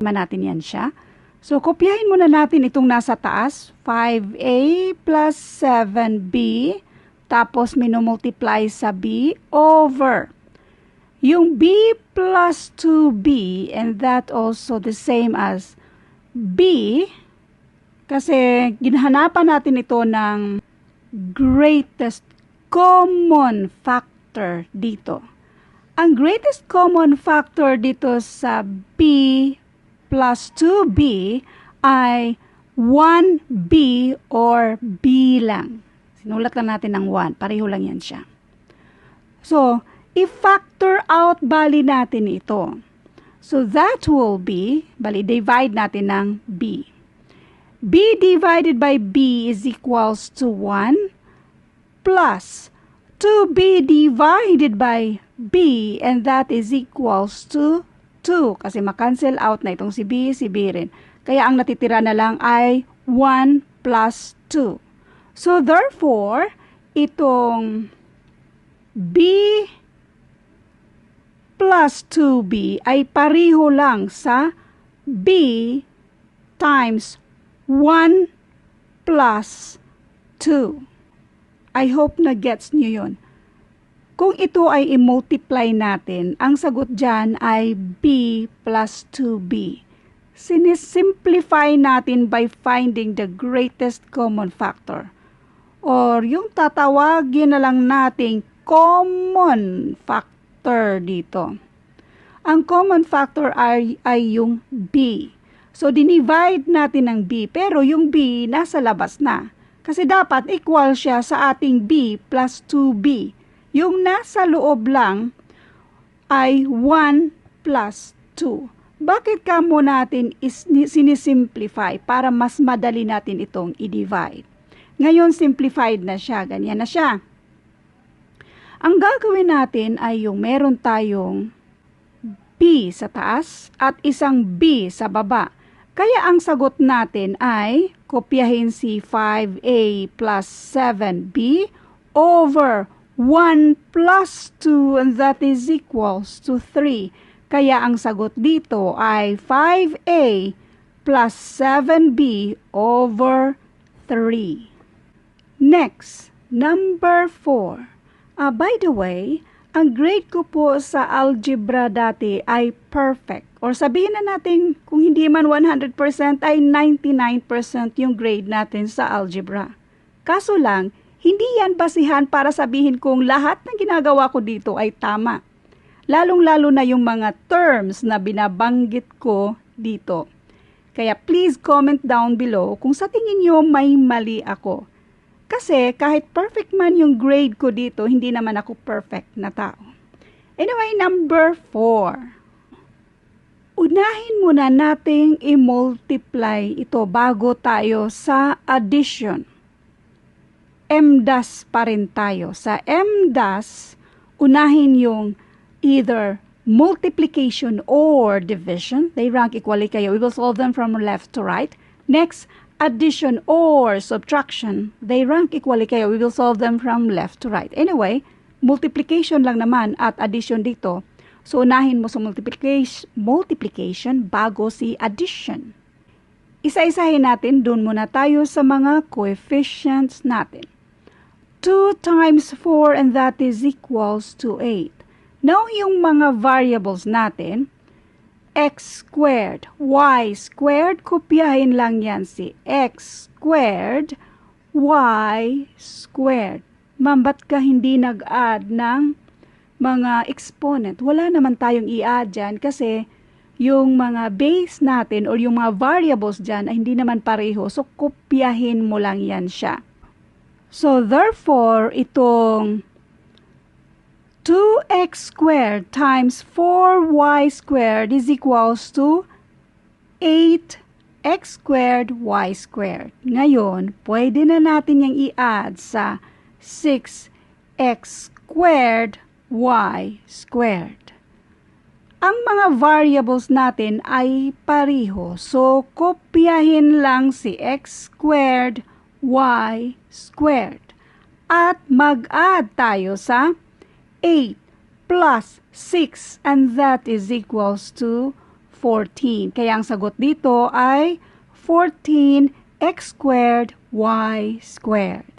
problema natin yan siya. So, kopyahin muna natin itong nasa taas. 5a plus 7b. Tapos, minumultiply sa b over yung b plus 2b, and that also the same as b, kasi ginahanapan natin ito ng greatest common factor dito. Ang greatest common factor dito sa b plus 2b ay 1b or b lang. Sinulat lang natin ng 1. Pareho lang yan siya. So, i-factor out bali natin ito. So, that will be, bali, divide natin ng b. b divided by b is equals to 1 plus 2b divided by b, and that is equals to 2. Kasi makancel out na itong si b rin. Kaya ang natitira na lang ay 1 plus 2. So, therefore, itong b plus 2b ay pariho lang sa b times 1 plus 2. I hope na gets nyo yun. Kung ito ay i-multiply natin, ang sagot dyan ay b plus 2b. Sinisimplify natin by finding the greatest common factor. Or yung tatawagin na lang nating common factor dito. Ang common factor ay yung b. So, dinivide natin ng b, pero yung b nasa labas na. Kasi dapat equal siya sa ating b plus 2b. Yung nasa loob lang ay 1 plus 2. Bakit kamo natin sinisimplify para mas madali natin itong i-divide? Ngayon, simplified na siya. Ganyan na siya. Ang gagawin natin ay yung meron tayong b sa taas at isang b sa baba. Kaya ang sagot natin ay kopyahin si 5a plus 7b over 1 plus 2, and that is equals to 3. Kaya ang sagot dito ay 5a plus 7b over 3. Next, number 4. By the way, ang grade ko po sa algebra dati ay perfect. Or sabihin na natin, kung hindi man 100% ay 99% yung grade natin sa algebra. Kaso lang, hindi yan basihan para sabihin kung lahat ng ginagawa ko dito ay tama. Lalong-lalo na yung mga terms na binabanggit ko dito. Kaya please comment down below kung sa tingin nyo may mali ako. Kasi kahit perfect man yung grade ko dito, hindi naman ako perfect na tao. Anyway, number 4. Unahin muna nating i-multiply ito bago tayo sa addition. MDAS pa rin tayo. Sa MDAS, unahin yung either multiplication or division. They rank equally kayo. We will solve them from left to right. Next, addition or subtraction. They rank equally kayo. We will solve them from left to right. Anyway, multiplication lang naman at addition dito. So, unahin mo sa multiplication bago si addition. Isa-isahin natin, dun muna tayo sa mga coefficients natin. 2 times 4, and that is equals to 8. Now, yung mga variables natin, x squared, y squared, kopyahin lang yan si x squared, y squared. Ma'am, ba't ka hindi nag-add ng mga exponent? Wala naman tayong i-add dyan kasi yung mga base natin or yung mga variables dyan ay hindi naman pareho. So, kopyahin mo lang yan siya. So, therefore, itong 2x squared times 4y squared is equals to 8x squared y squared. Ngayon, pwede na natin yung i-add sa 6x squared y squared. Ang mga variables natin ay pareho. So, kopyahin lang si x squared y squared. At mag-add tayo sa 8 plus 6, and that is equals to 14. Kaya ang sagot dito ay 14x squared y squared.